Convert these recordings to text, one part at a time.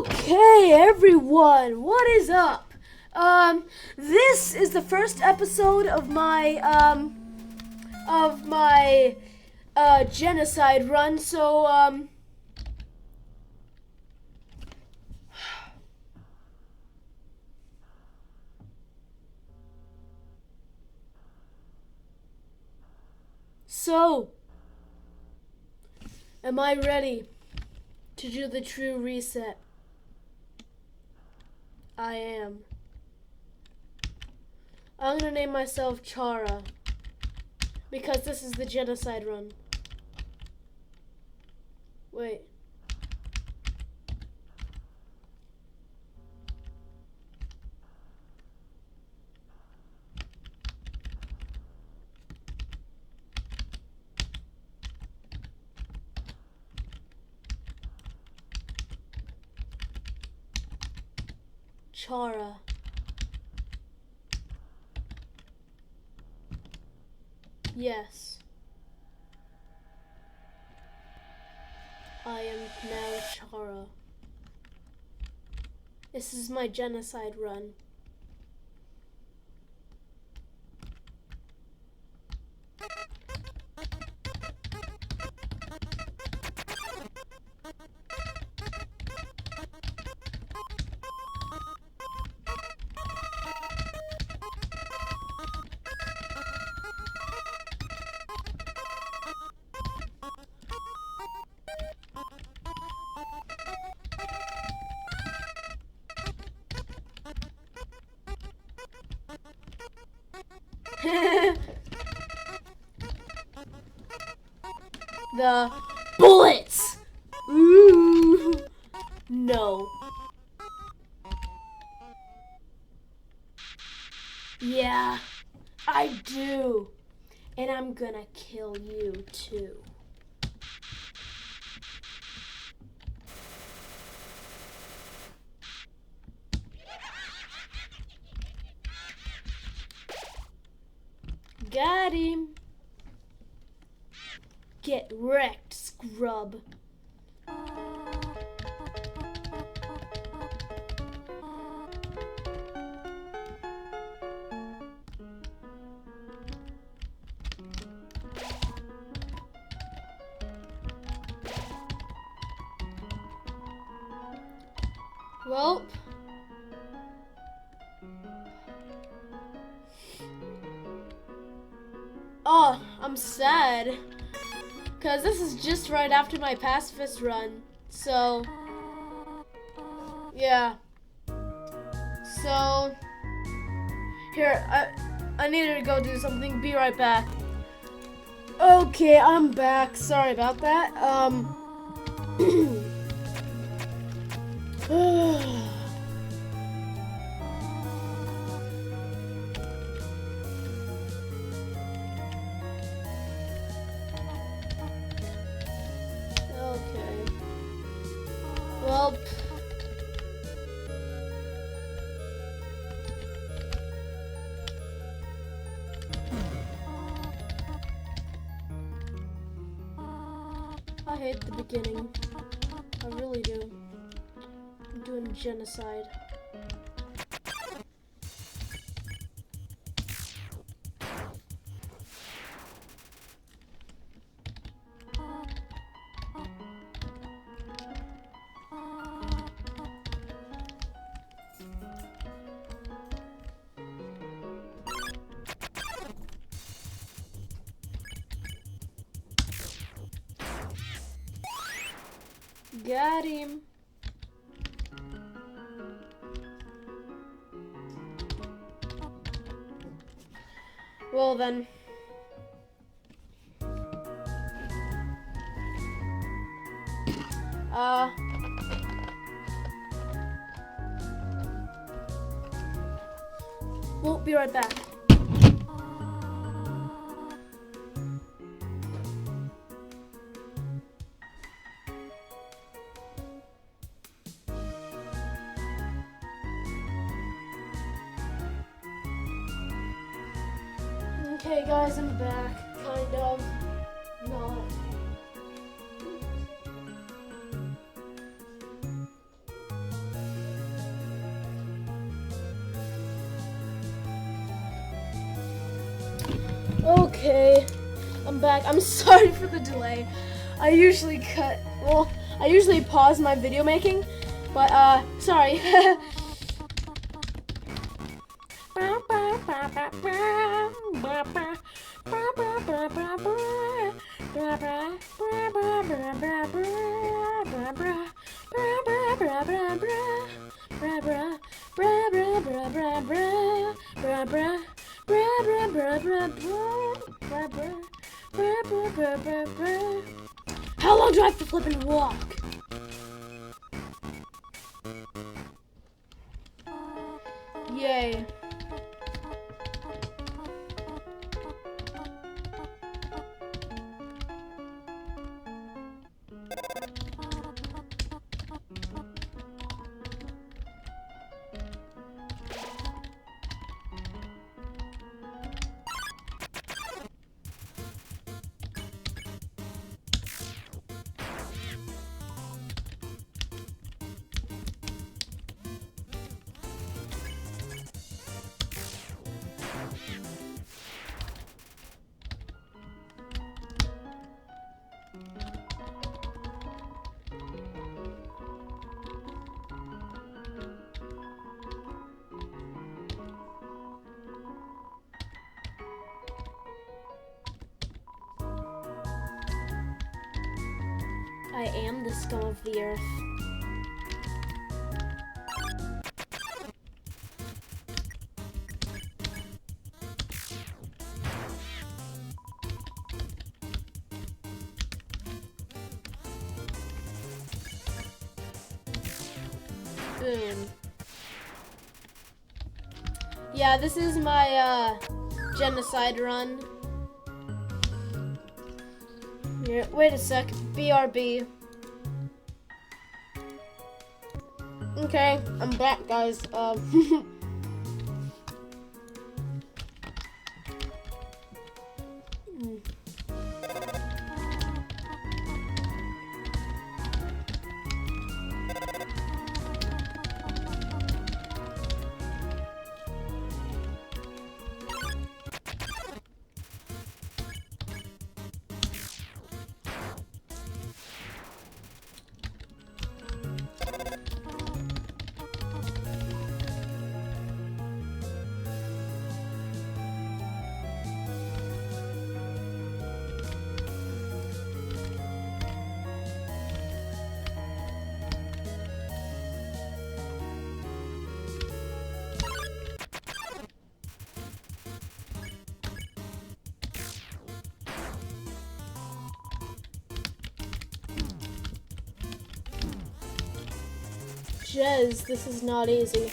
Okay, everyone, what is up? This is the first episode of my genocide run. So, am I ready to do the true reset? I am. I'm gonna name myself Chara because this is the genocide run. Wait. Chara. Yes. I am now Chara. This is my genocide run. The bullets! Ooh. No. Yeah, I do. And I'm gonna kill you too. Got him. Get wrecked, scrub. Well, oh, I'm sad. Because this is just right after my pacifist run. So, yeah. So, here, I needed to go do something. Be right back. Okay, I'm back. Sorry about that. Okay. Well, I hate the beginning. I really do. I'm doing genocide. Got him. Well then. We'll be right back. Okay guys, I'm back, kind of. Not. Okay, I'm back. I'm sorry for the delay. I usually pause my video making, but sorry. How long do I have to flip and walk? Yay. I am the scum of the earth. Boom. Yeah, this is my genocide run. Here, wait a sec. BRB. Okay, I'm back, guys. Jez, this is not easy.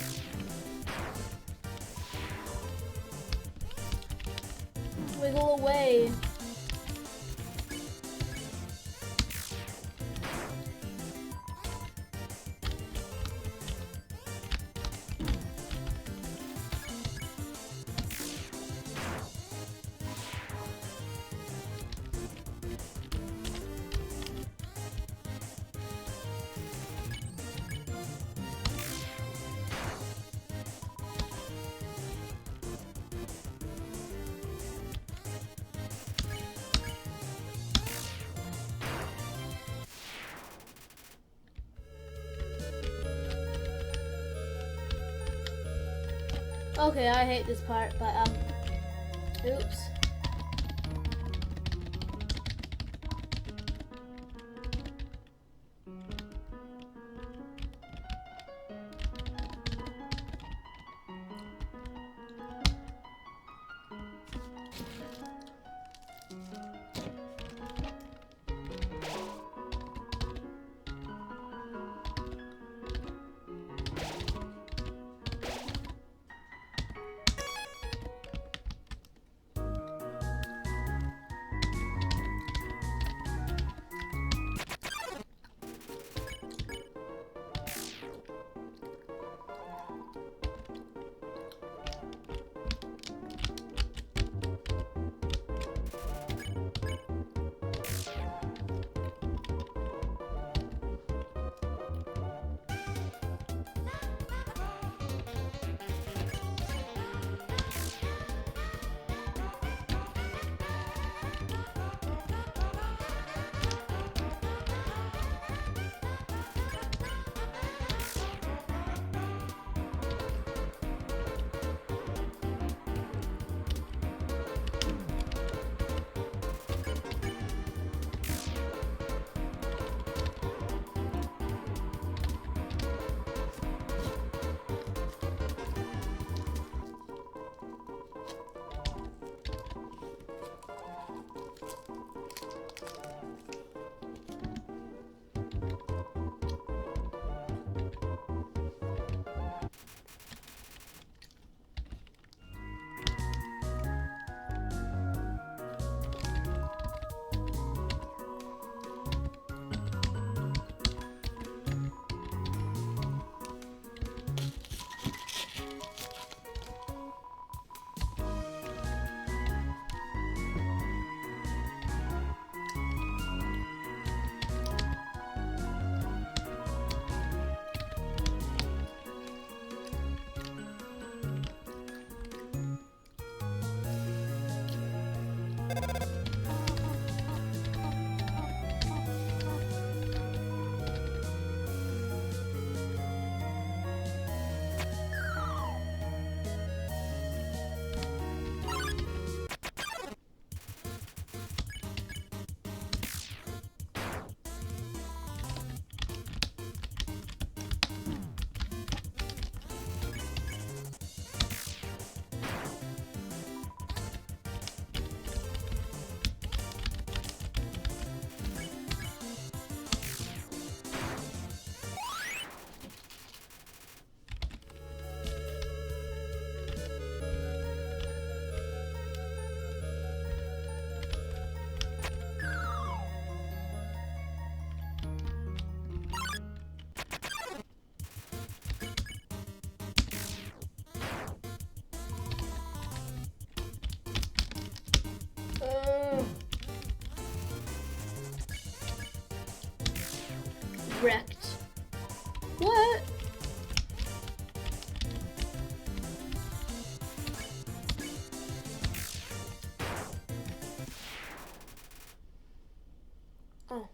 Wiggle away. Okay, I hate this part, but oops. wrecked. What? Oh.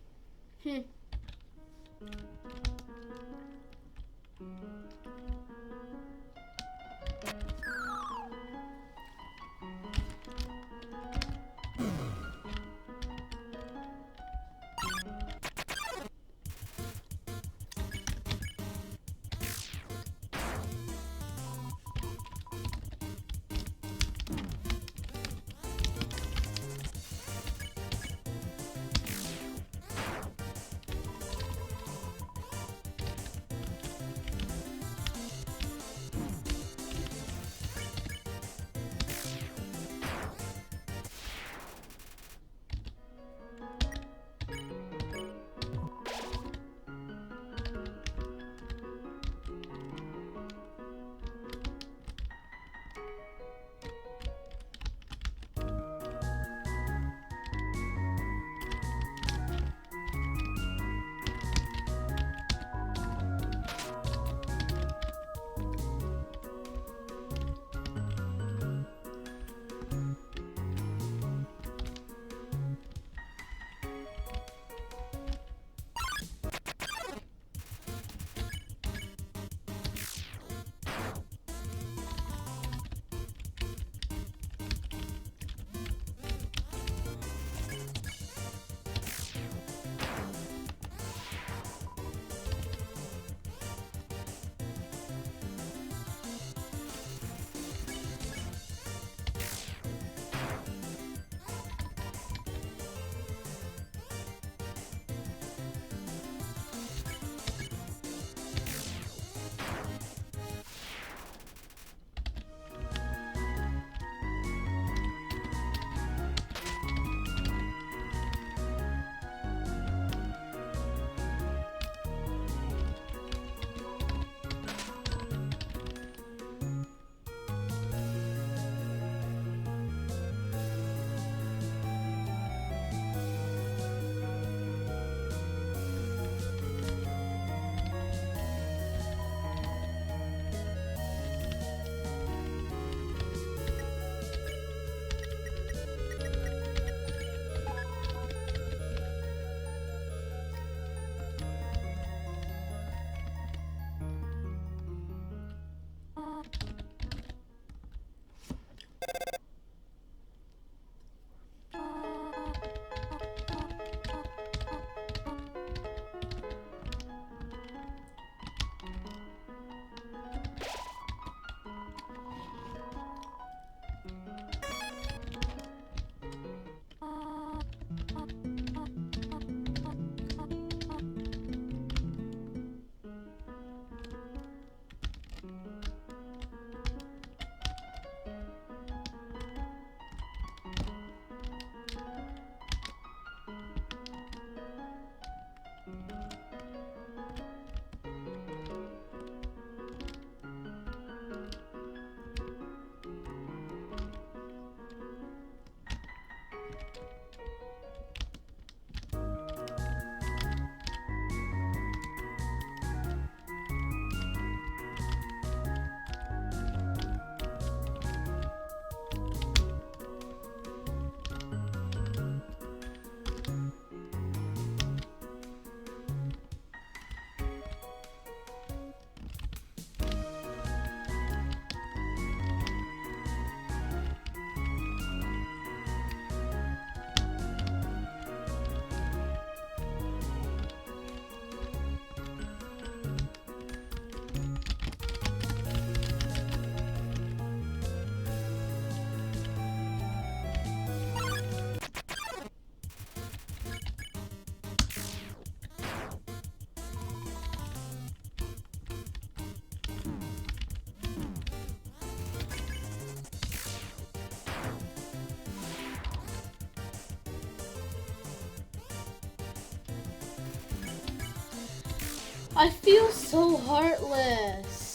I feel so heartless.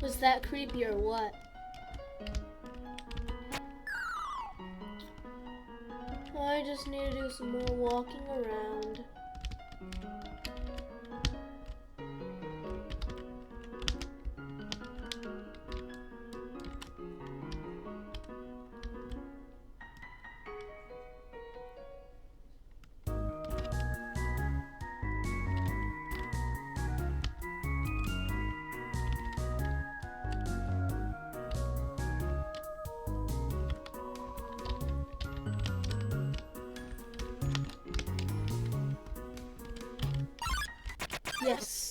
Just that creepy or what? I just need to do some more walking around. Yes.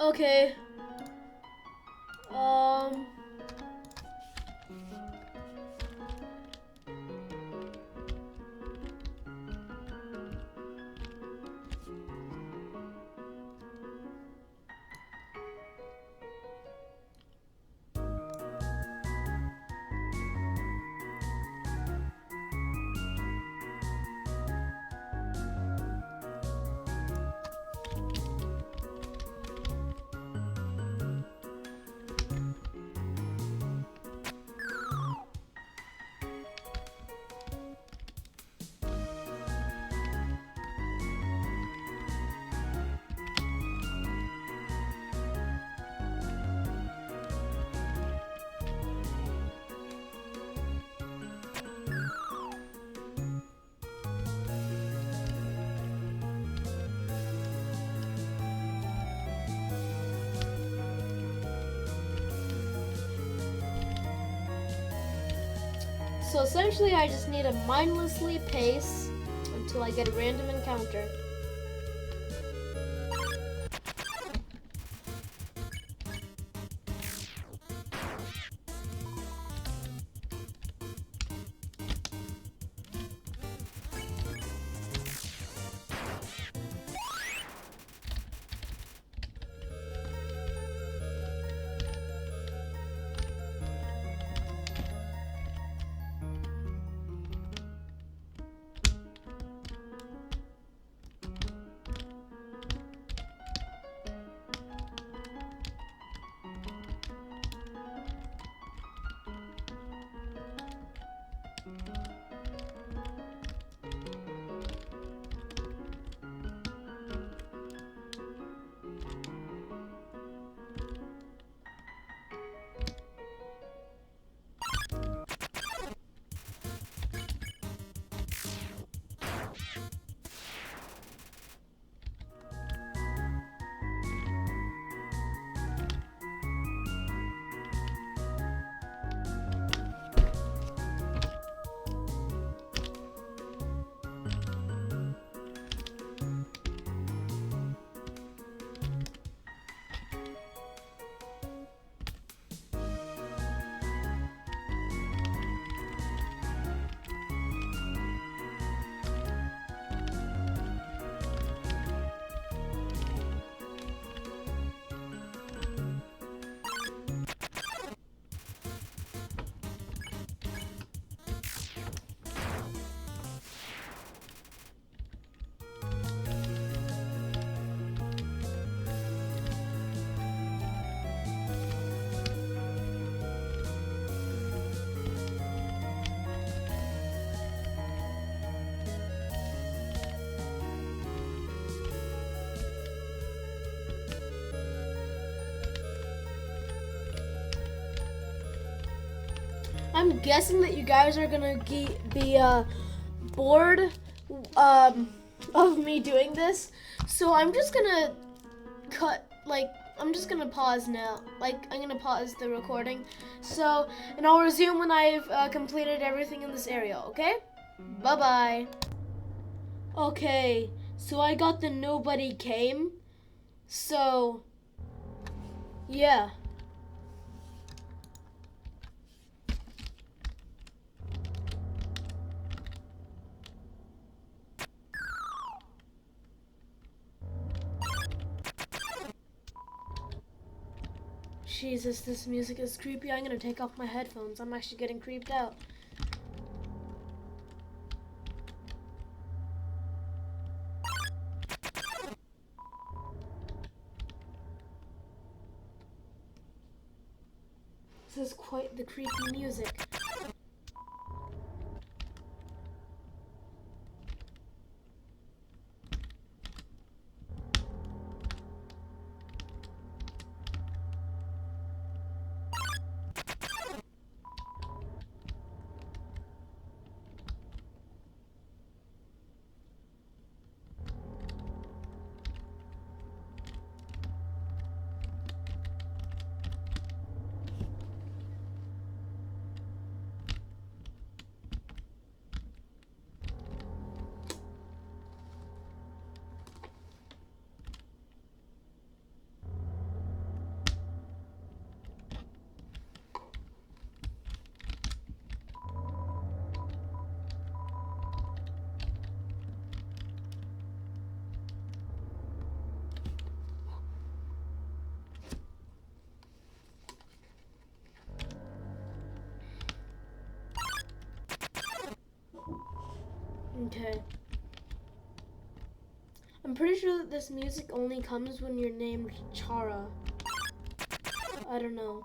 Okay. So essentially I just need to mindlessly pace until I get a random encounter. I'm guessing that you guys are gonna be bored of me doing this, so I'm just gonna I'm just gonna pause now. I'm gonna pause the recording. So, and I'll resume when I've completed everything in this area, okay? Bye-bye. Okay, so I got the nobody came. So, yeah. Jesus, this music is creepy. I'm gonna take off my headphones. I'm actually getting creeped out. This is quite the creepy music. Okay. I'm pretty sure that this music only comes when you're named Chara. I don't know.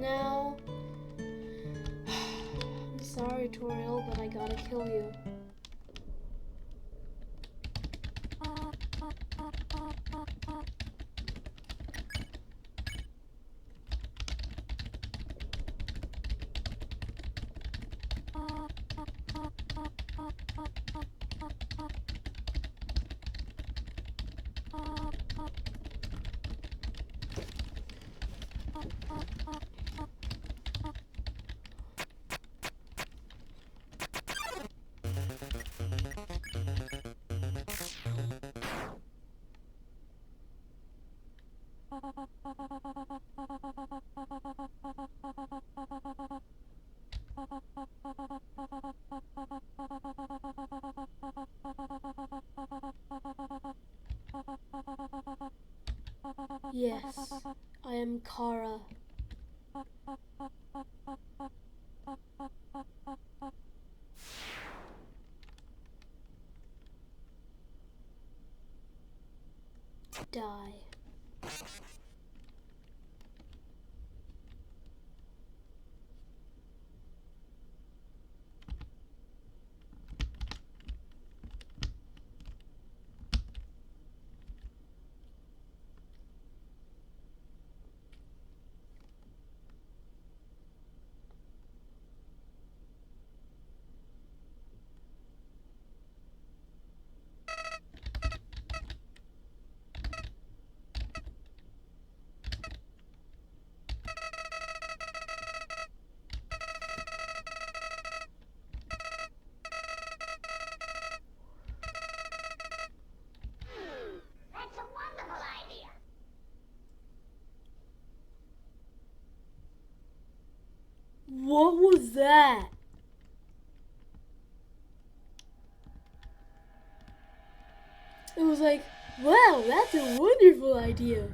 Now, I'm sorry, Toriel, but I gotta kill you. Yes, I am Kara. Die. What was that? It was like, wow, that's a wonderful idea.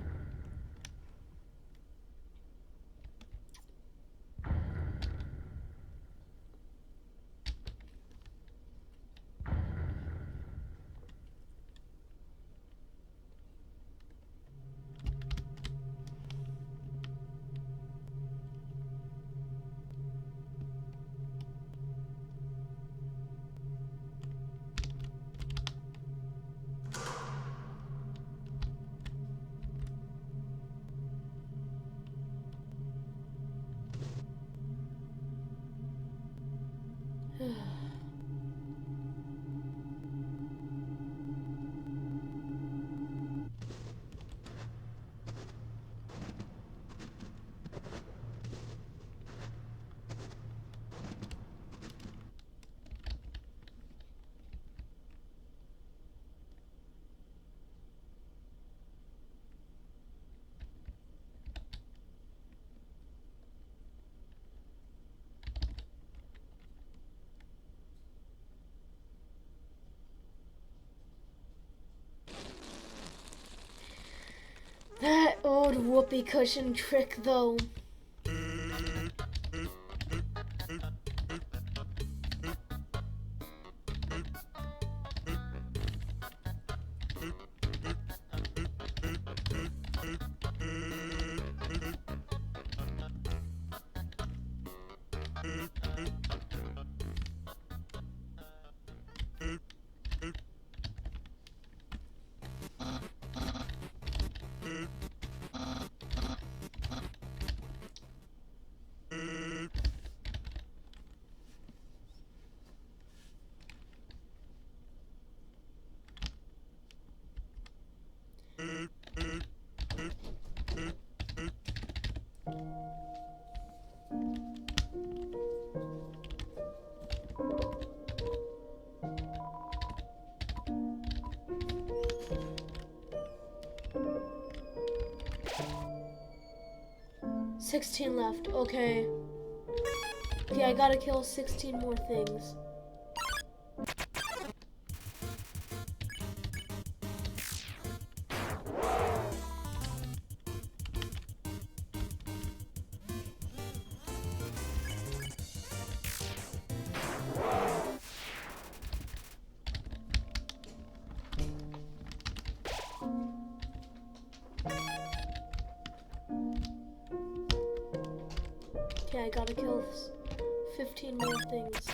That old whoopee cushion trick, though. $16 left. Okay. Okay, I gotta kill 16 more things. Okay, I gotta kill 15 more things.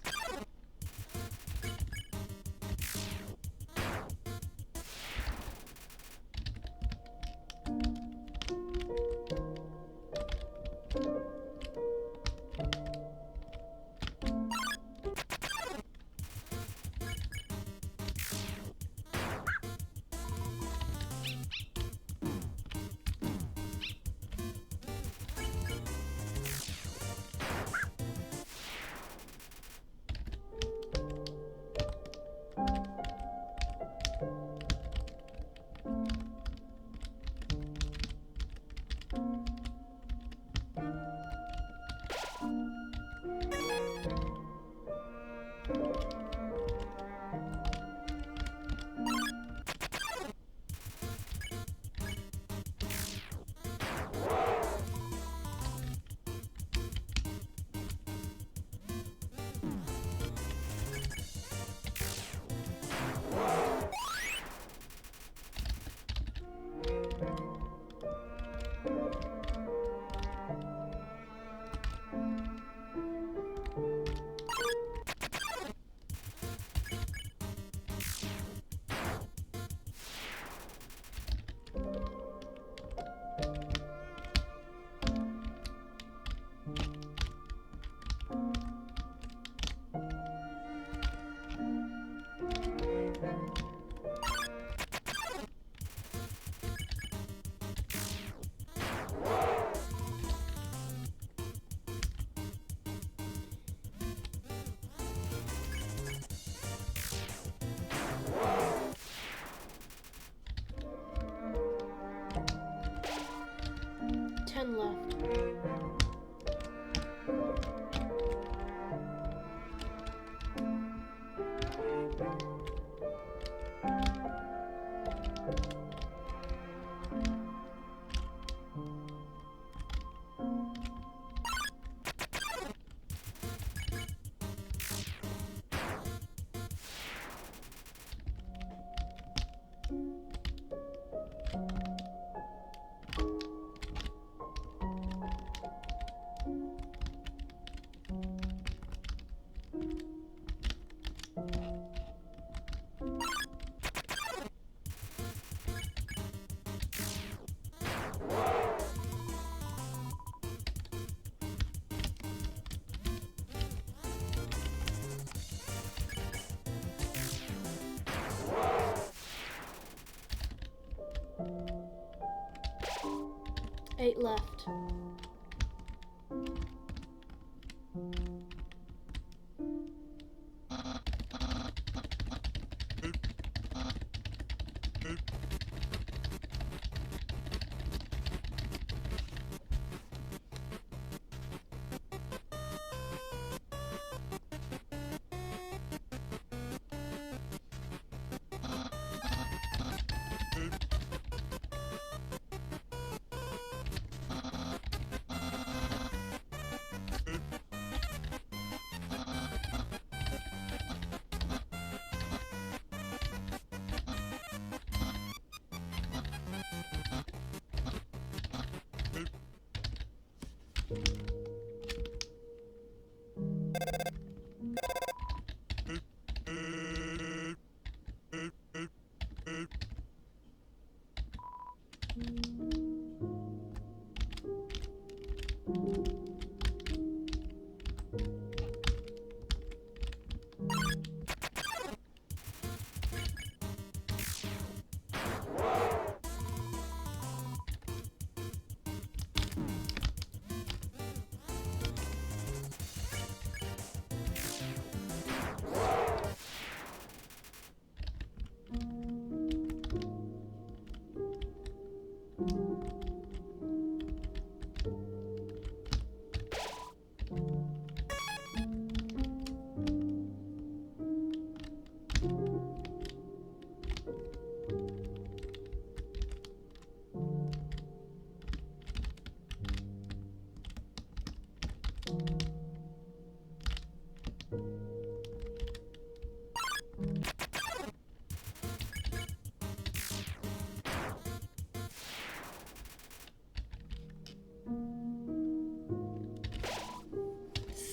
Eight left.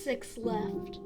Six left.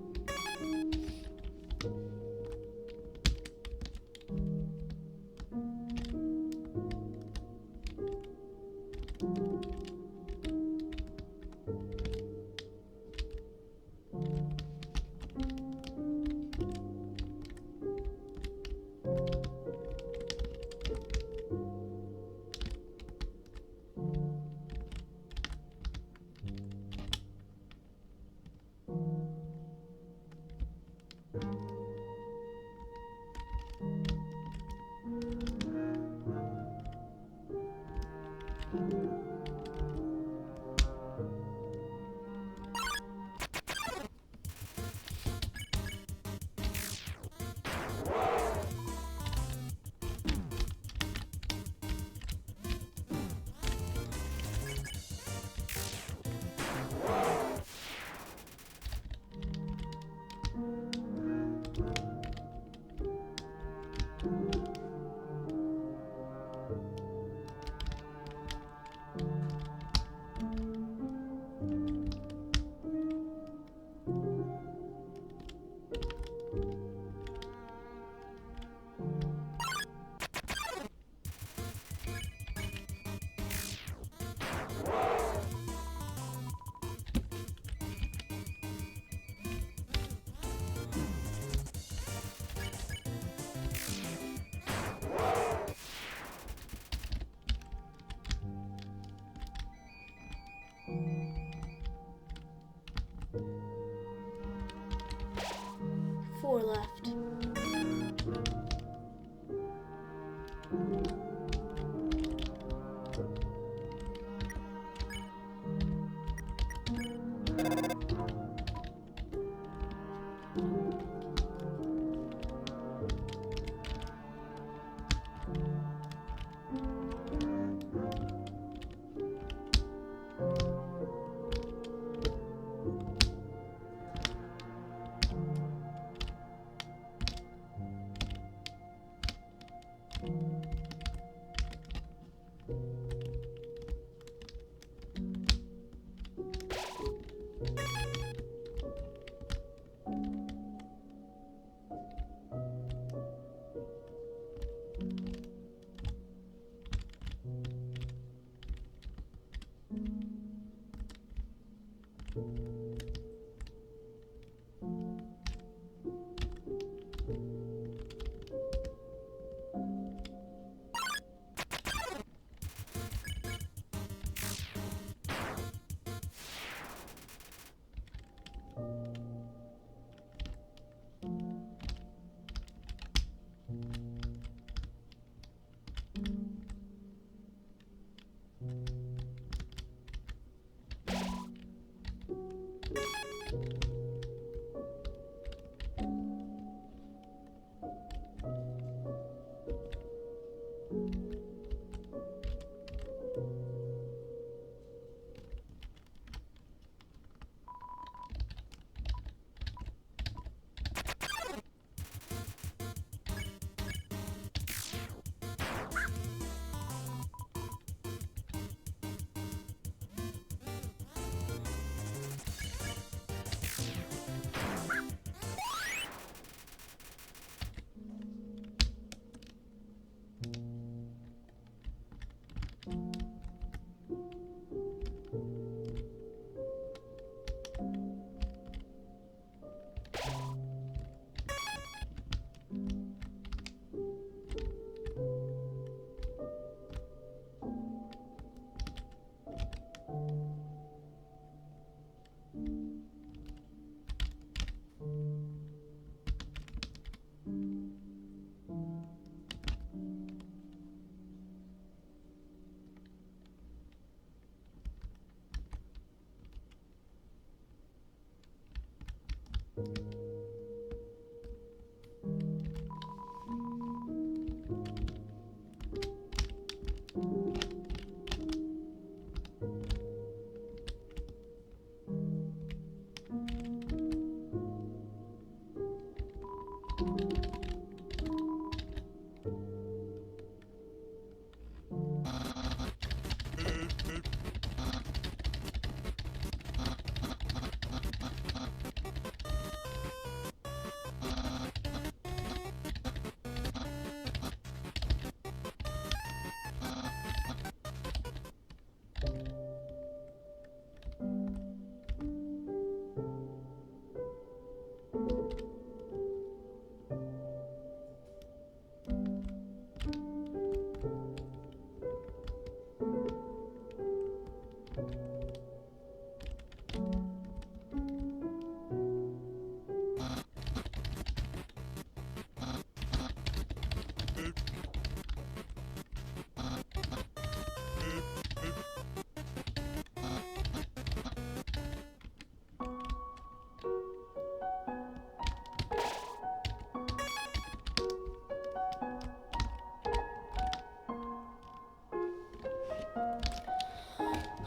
Four left.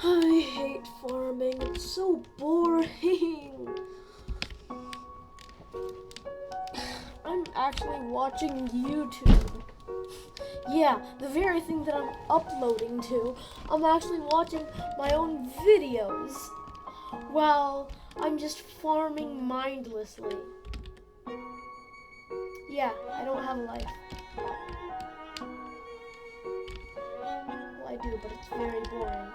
I hate farming. It's so boring. I'm actually watching YouTube. Yeah, the very thing that I'm uploading to. I'm actually watching my own videos while I'm just farming mindlessly. Yeah, I don't have a life. Well, I do, but it's very boring.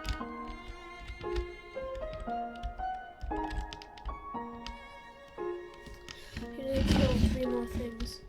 I need to kill 3 more things.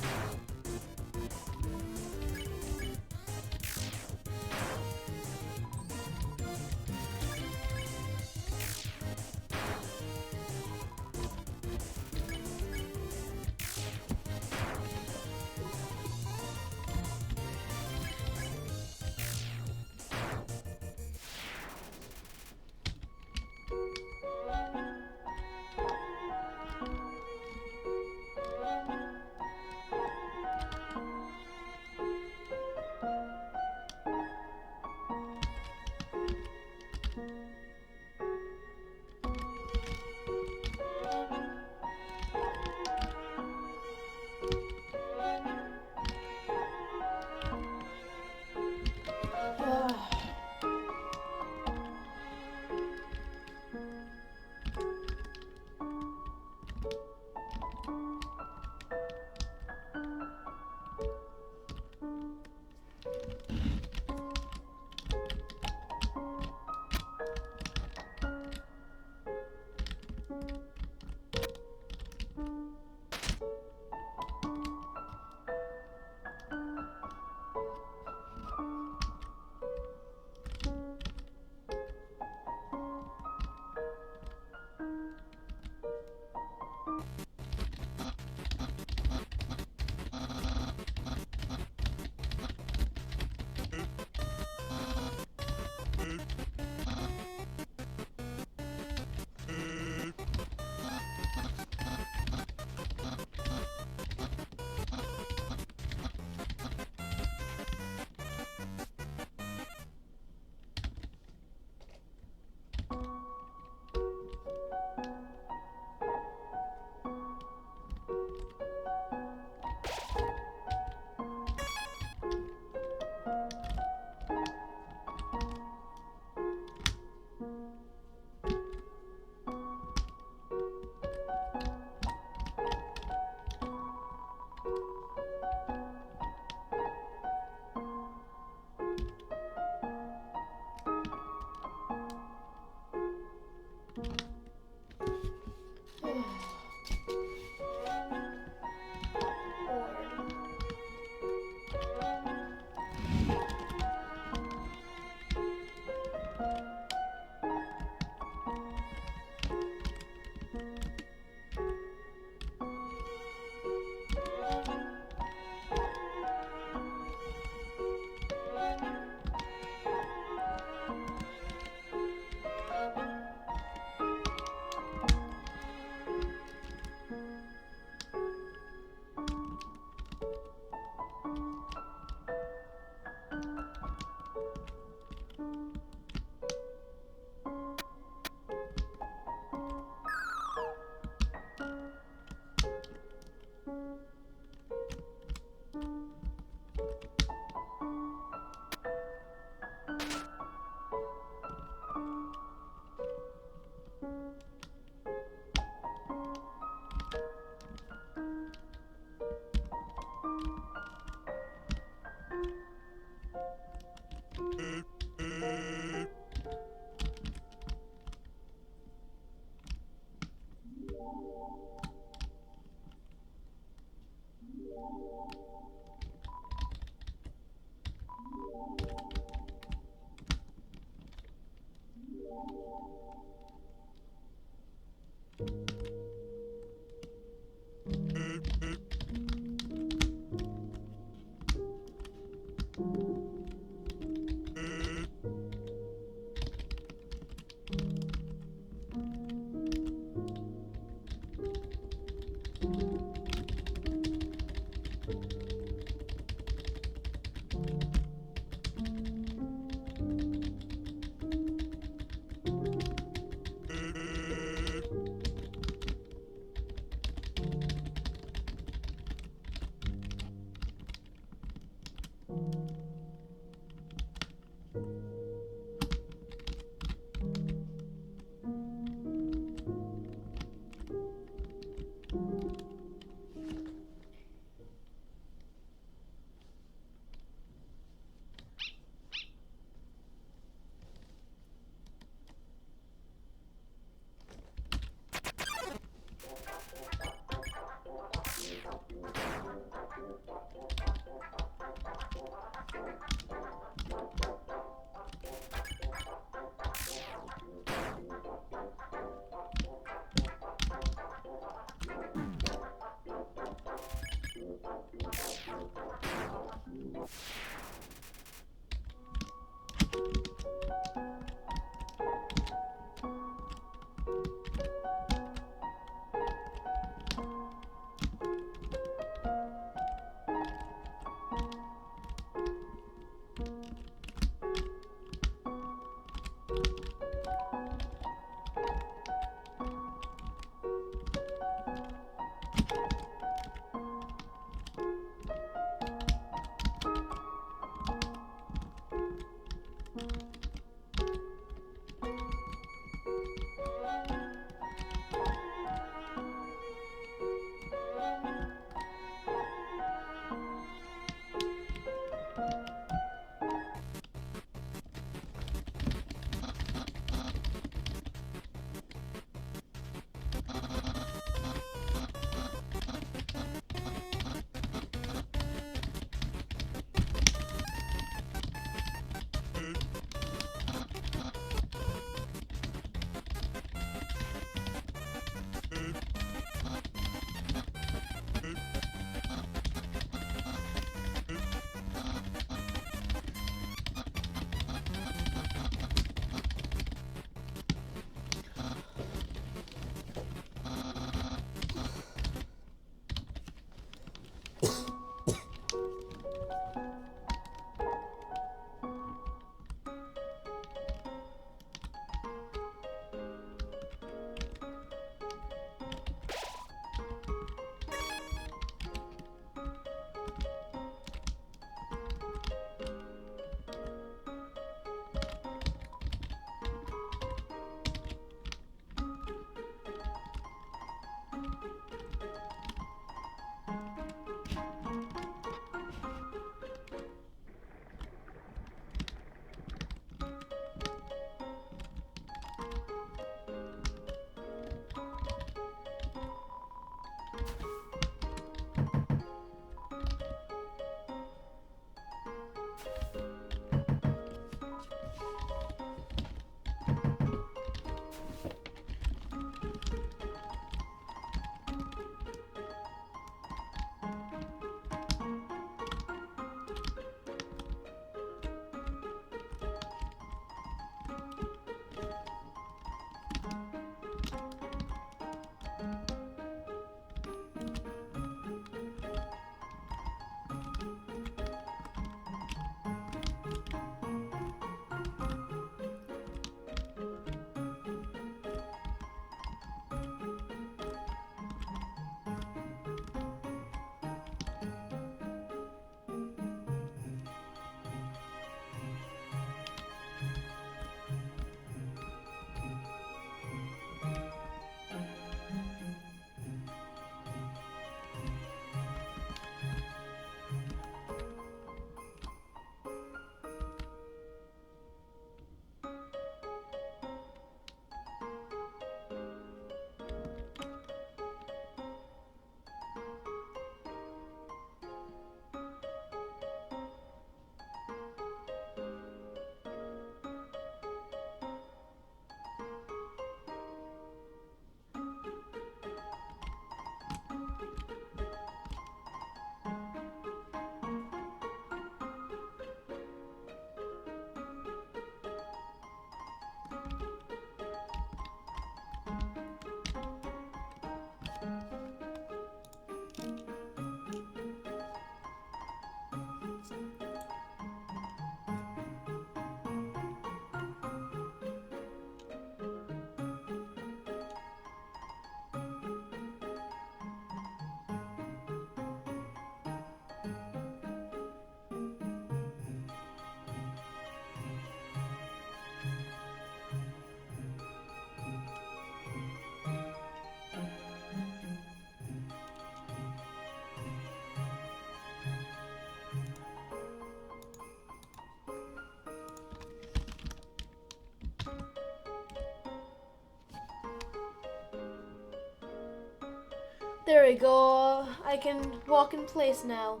There we go. I can walk in place now.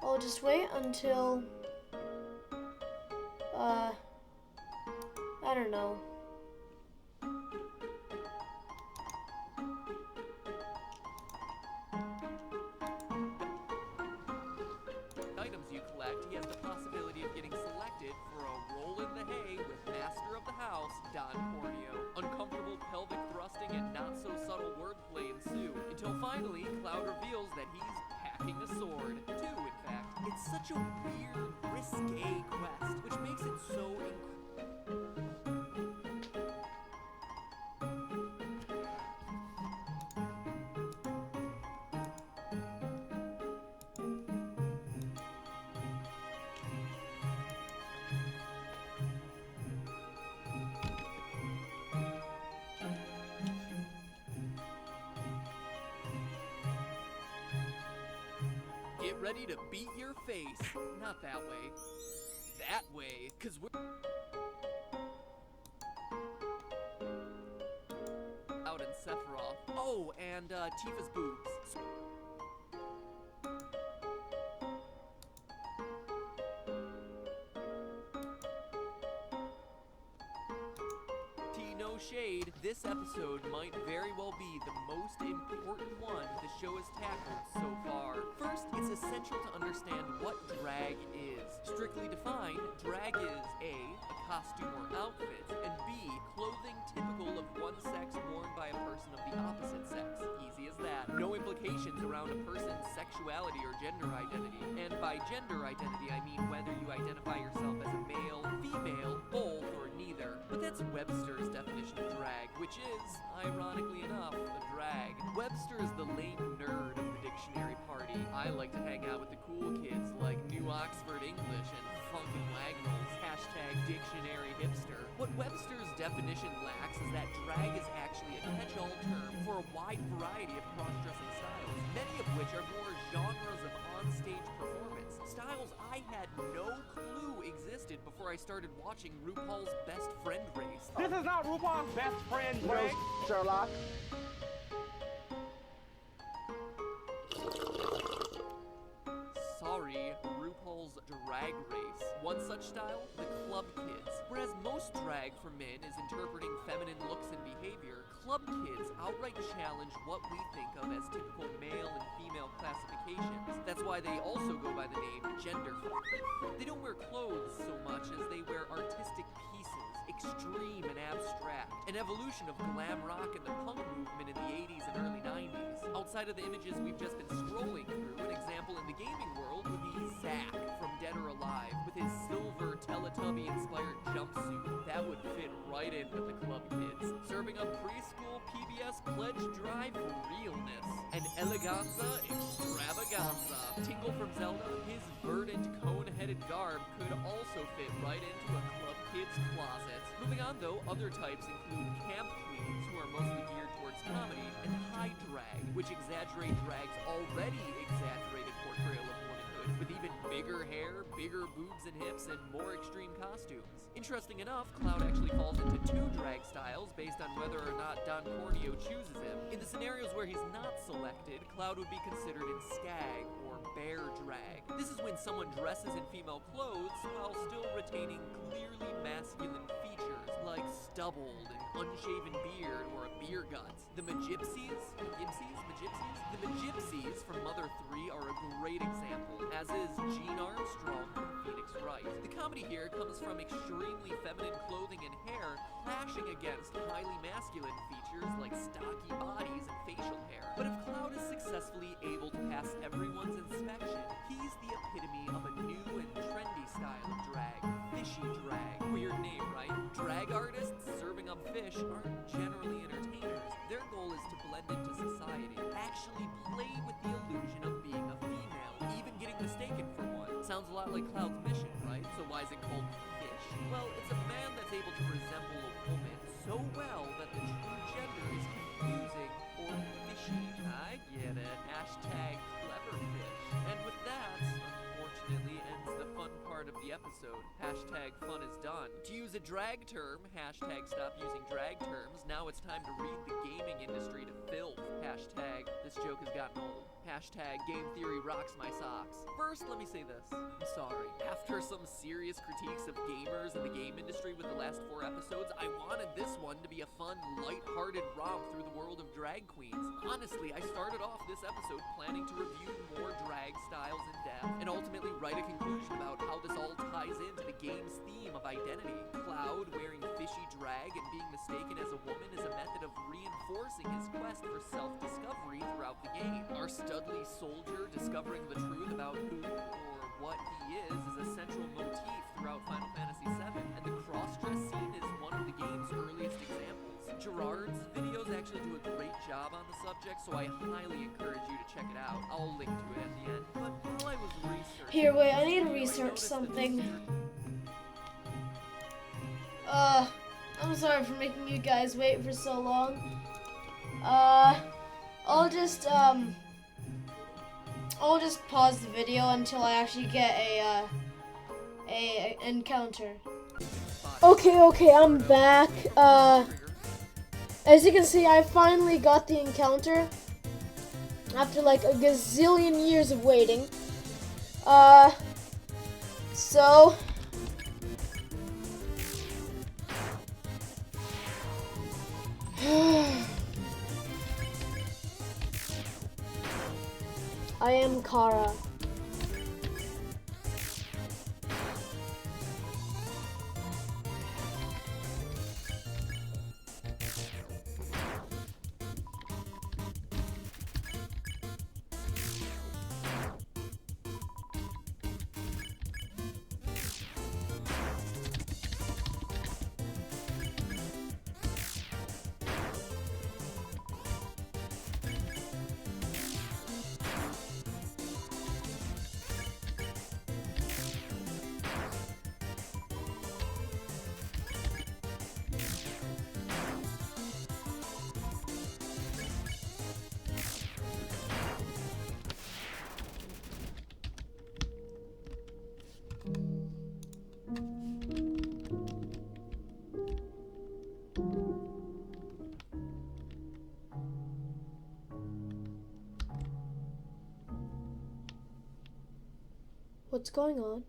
I'll just wait until, I don't know. Items you collect, he has the possibility of getting selected for a roll in the hay with Master of the House, Don Corneo. Uncomfortable pelvic thrusting and not-so-subtle wordplay ensue, until finally, Cloud reveals that he's packing a sword. Two, in fact. It's such a weird, risque quest, which makes it so Get ready to beat your face. Not that way. That way, 'cause we're out in Sephiroth. Oh, and Tifa's boobs. No shade, this episode might very well be the most important one the show has tackled so far. First, it's essential to understand what drag is. Strictly defined, drag is A, a costume or outfit, and B, clothing typical of one sex worn by a person of the opposite sex. Easy as that. No implications around a person's sexuality or gender identity. And by gender identity, I mean whether you identify yourself as a male, female, both, or neither. But that's Webster's definition of drag, which is, ironically enough, a drag. Webster is the lame nerd of the dictionary party. I like to hang out with the cool kids like New Oxford English and Funkin' Wagnalls, #dictionary hipster. What Webster's definition lacks is that drag is actually a catch-all term for a wide variety of cross-dressing styles, many of which are more genres of on-stage performance, styles I had no clue existed before I started watching RuPaul's Best Friend Race. This is not RuPaul's Best Friend Race, Sherlock. Sorry, RuPaul's Drag Race. One such style, the Club Kids. Whereas most drag for men is interpreting feminine looks and behavior, Club Kids outright challenge what we think of as typical male and female classifications. That's why they also go by the name gender. They don't wear clothes so much as they wear artistic pieces, extreme and abstract, an evolution of glam rock and the punk movement in the 80s and early 90s. Outside of the images we've just been scrolling through, an example in the gaming world would be Zack from Dead or Alive with his silver Teletubby-inspired jumpsuit. That would fit right in with the Club Kids, serving up preschool PBS pledge drive realness. And eleganza extravaganza. Tingle from Zelda, his verdant cone-headed garb could also fit right into a Club Kids closet. Moving on though, other types include camp queens, who are mostly geared towards comedy, and high drag, which exaggerate drag's already exaggerated portrayal of womanhood, with even bigger hair, bigger boobs and hips, and more extreme costumes. Interesting enough, Cloud actually falls into two drag styles based on whether or not Don Corneo chooses him. In the scenarios where he's not selected, Cloud would be considered in skag or bear drag. This is when someone dresses in female clothes while still retaining clearly masculine features like stubbled and unshaven beard or a beer gut. The Magypsies from Mother 3 are a great example, as is Jean Armstrong from Phoenix Wright. The comedy here comes from extremely feminine clothing and hair clashing against highly masculine features like stocky bodies and facial hair. But if Cloud is successfully able to pass everyone's inspection, he's the epitome of a new and trendy style of drag. Fishy drag. Weird name, right? Drag artists serving up fish aren't generally entertainers. Their goal is to blend into society, actually play with the illusion of being a female, even getting mistaken for one. Sounds a lot like Cloud's mission, right? So why is it called fish? Well, it's a man that's able to resemble a woman so well that the true gender is confusing or fishy. I get it. #cleverfish. And with that, unfortunately, ends the fun part of the the episode. Hashtag fun is done. To use a drag term, hashtag stop using drag terms. Now it's time to read the gaming industry to filth. Hashtag this joke has gotten old. Hashtag game theory rocks my socks. First, let me say this. I'm sorry. After some serious critiques of gamers and the game industry with the last 4 episodes, I wanted this one to be a fun, light-hearted romp through the world of drag queens. Honestly, I started off this episode planning to review more drag styles in depth, and ultimately write a conclusion about how this all ties into the game's theme of identity. Cloud wearing fishy drag and being mistaken as a woman is a method of reinforcing his quest for self-discovery throughout the game. Our Studley soldier discovering the truth about who or what he is a central motif throughout Final Fantasy VII, and the cross-dress scene is one of the game's earliest examples. Gerard's videos actually do a great job on the subject, so I highly encourage you to check it out. I'll link to it at the end. But while I was researching... Here, wait, I need to research something. I'm sorry for making you guys wait for so long. I'll just pause the video until I actually get a encounter. Okay, I'm back. As you can see, I finally got the encounter after like a gazillion years of waiting. So I am Kara. What's going on?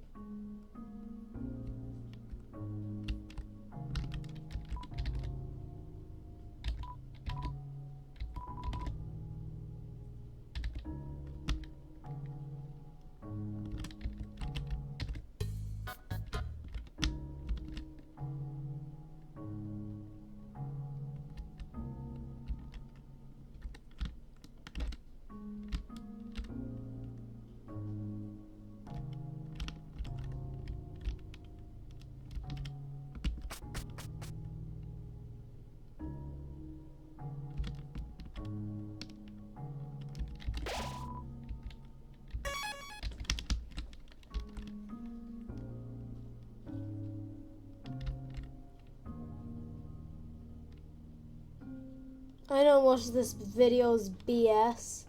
I know most of this video is BS.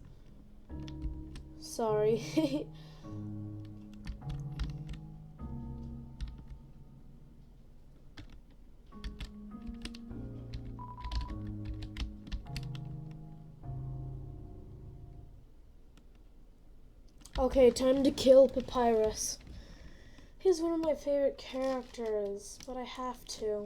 Sorry. Okay, time to kill Papyrus. He's one of my favorite characters, but I have to.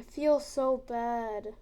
feel so bad.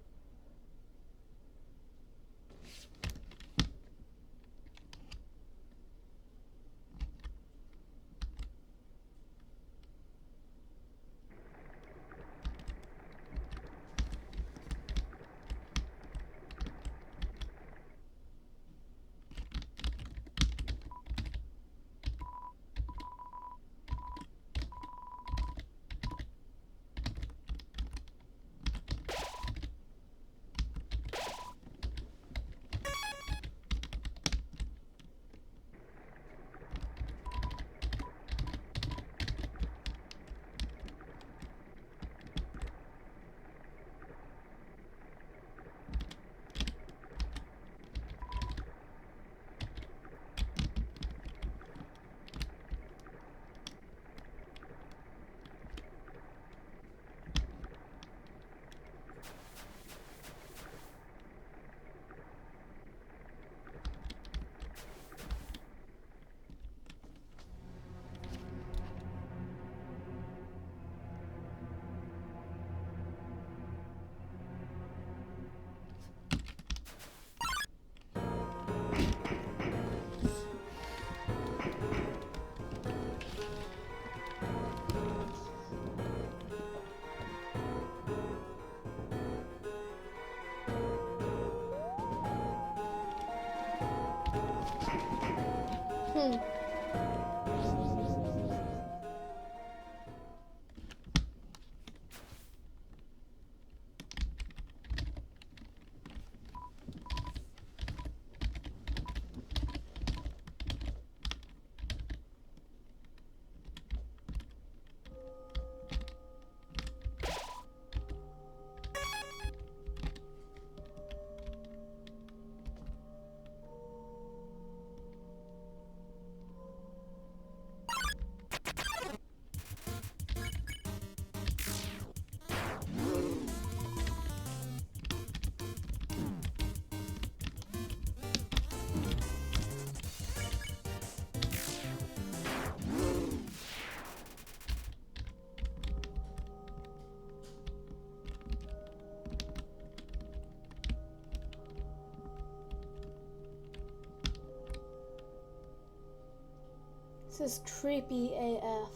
This is creepy AF.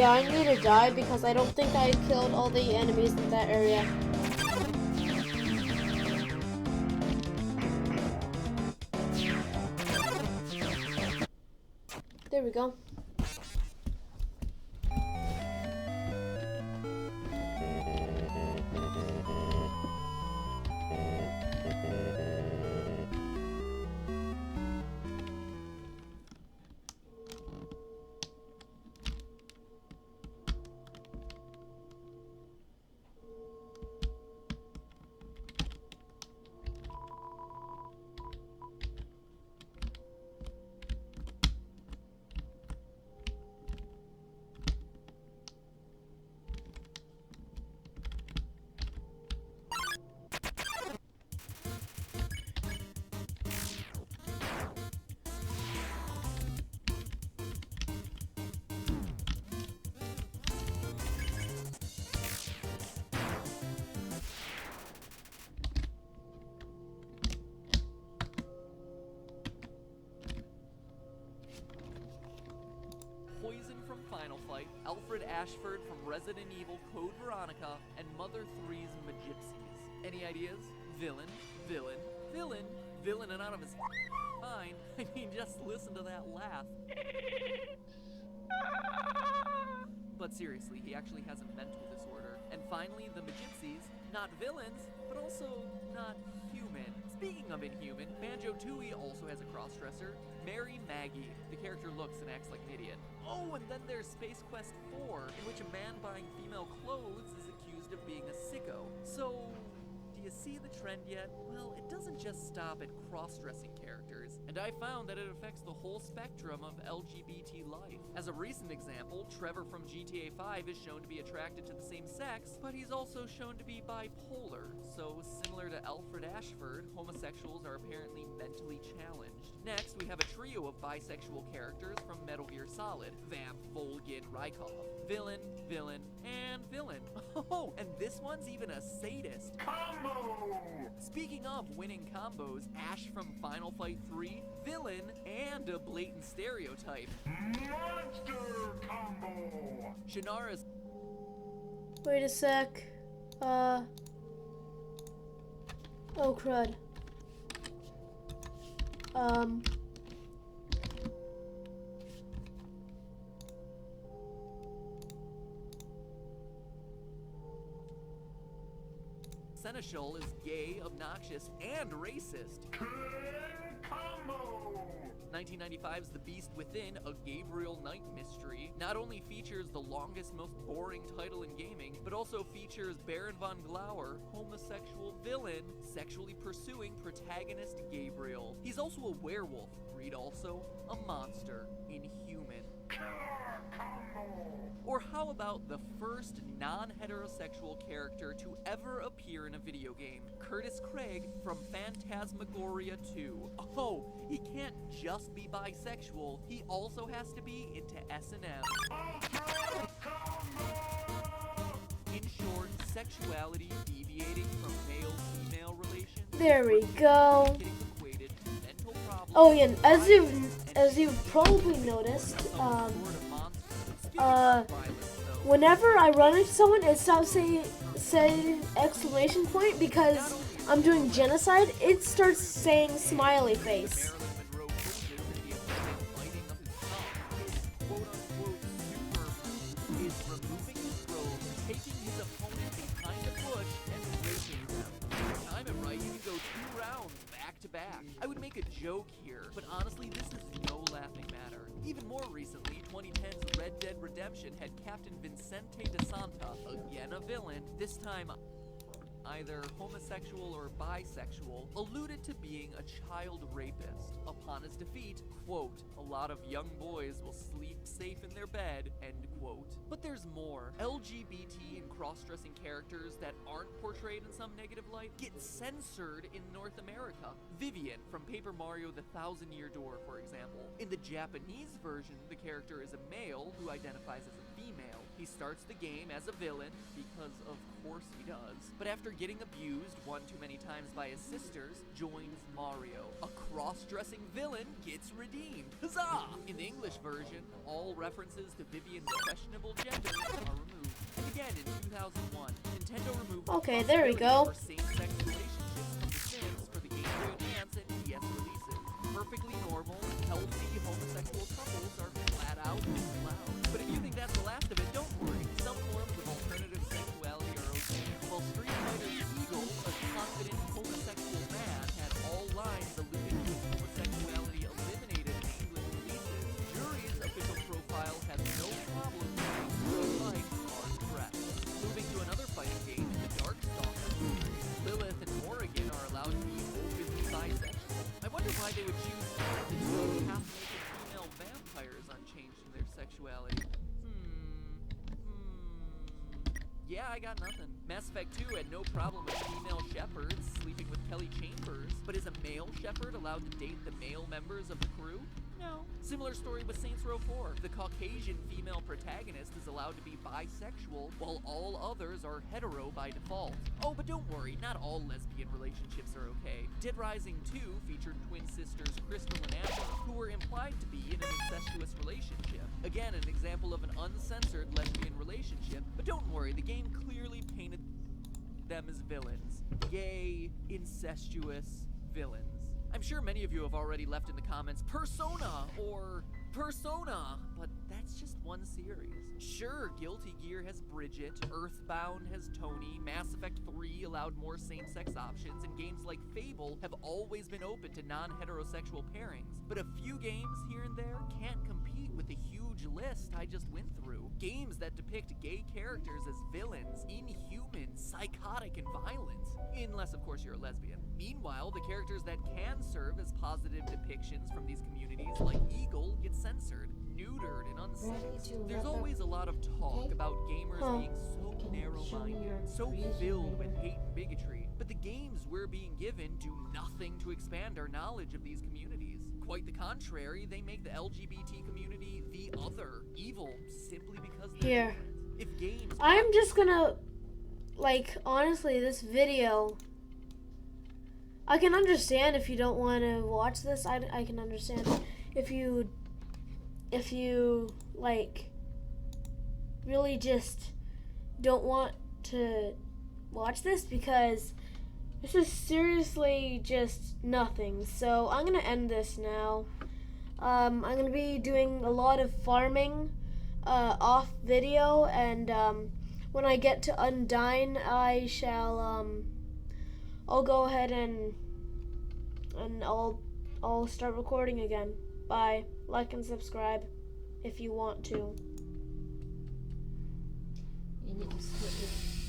Yeah, I need to die because I don't think I killed all the enemies in that area. There we go. Ashford from Resident Evil Code Veronica, and Mother 3's Magypsies. Any ideas? Villain, villain, villain, villain and out of his mind. I mean, just listen to that laugh. But seriously, he actually has a mental disorder. And finally, the Magypsies, not villains, but also not human. Speaking of inhuman, Banjo-Tooie also has a crossdresser, Mary Maggie. The character looks and acts like an idiot. Oh, and then there's Space Quest 4, in which a man buying female clothes is accused of being a sicko. So, do you see the trend yet? Well, it doesn't just stop at cross-dressing characters, and I found that it affects the whole spectrum of LGBT life. As a recent example, Trevor from GTA 5 is shown to be attracted to the same sex, but he's also shown to be bipolar. So, similar to Alfred Ashford, homosexuals are apparently mentally challenged. Next, we have a trio of bisexual characters from Metal Gear Solid: Vamp, Volgin, Rykov. Villain, villain, and villain. Oh, and this one's even a sadist. Combo! Speaking of winning combos, Ash from Final Fight 3, villain, and a blatant stereotype. Monster combo! Shannara's... Wait a sec. Oh crud. Seneschal is gay, obnoxious, and racist. Combo! 1995's The Beast Within, a Gabriel Knight mystery, not only features the longest, most boring title in gaming, but also features Baron von Glauer, homosexual villain, sexually pursuing protagonist Gabriel. He's also a werewolf. Read also, a monster, inhuman. Killer combo! Or how about the first non-heterosexual character to ever appear in a video game, Curtis Craig from Phantasmagoria 2. Oh, he can't just be bisexual, he also has to be into S&M. Ultra combo! In short, sexuality deviating from male-female relations. There we go. Getting equated to mental problems. Oh yeah, and as you've probably noticed, whenever I run into someone, it stops saying exclamation point because I'm doing genocide. It starts saying smiley face. I would make a joke here, but honestly, this is no laughing matter. Even more recently, 2010's Red Dead Redemption had Captain Vincente de Santa, again a villain, this time either homosexual or bisexual, alluded to being a child rapist. Upon his defeat, quote, "A lot of young boys will sleep safe in their bed," end quote. But there's more. LGBT and cross-dressing characters that aren't portrayed in some negative light get censored in North America. Vivian from Paper Mario The Thousand Year Door, for example. In the Japanese version, the character is a male who identifies as a female. He starts the game as a villain, because of course he does, but after getting abused one too many times by his sisters, joins Mario. A cross-dressing villain gets redeemed. Huzzah! In the English version, all references to Vivian's questionable gender are removed. And again, in 2001, Nintendo removed Okay, there we go. for same-sex relationships from The Sims for the Game Boy Advance and DS releases. Perfectly normal, healthy homosexual couples are flat out allowed. But if you think that's the last of it, don't worry. Some forms of alternative sexuality are okay. While Street Fighter's Eagle, a confident homosexual man, had all lines alluding to his homosexuality eliminated in English releases, Jury's official profile has no problem saying gay life are correct. Moving to another fighting game, the Darkstalkers series, Lilith and Morrigan are allowed to be openly bisexual. I wonder why they would choose to throw half-naked female vampires unchanged in their sexuality. Yeah, I got nothing. Mass Effect 2 had no problem with female shepherds sleeping with Kelly Chambers, but is a male shepherd allowed to date the male members of the crew? No. Similar story with Saints Row 4. The Caucasian female protagonist is allowed to be bisexual, while all others are hetero by default. Oh, but don't worry, not all lesbian relationships are okay. Dead Rising 2 featured twin sisters Crystal and Amber, who were implied to be in an incestuous relationship. Again, an example of an uncensored lesbian relationship, but don't worry, the game clearly painted them as villains. Gay, incestuous villains. I'm sure many of you have already left in the comments Persona or Persona, but that's just one series. Sure, Guilty Gear has Bridget, Earthbound has Tony, Mass Effect 3 allowed more same-sex options, and games like Fable have always been open to non-heterosexual pairings. But a few games here and there can't compete with the huge list I just went through. Games that depict gay characters as villains, inhuman, psychotic, and violent. Unless, of course, you're a lesbian. Meanwhile, the characters that can serve as positive depictions from these communities, like Eagle, get censored, neutered, and unsynced. There's always a lot of talk about gamers being so narrow-minded, so filled with hate and bigotry, but the games we're being given do nothing to expand our knowledge of these communities. Quite the contrary, they make the LGBT community the other, evil, simply because they're different. If games... I'm just gonna, like, honestly, this video... I can understand if you don't want to watch this. I can understand if you like really just don't want to watch this, because this is seriously just nothing. So I'm gonna end this now. I'm gonna be doing a lot of farming off video, and when I get to Undyne, I shall I'll go ahead and I'll start recording again. Bye. Like and subscribe if you want to. You need to split it.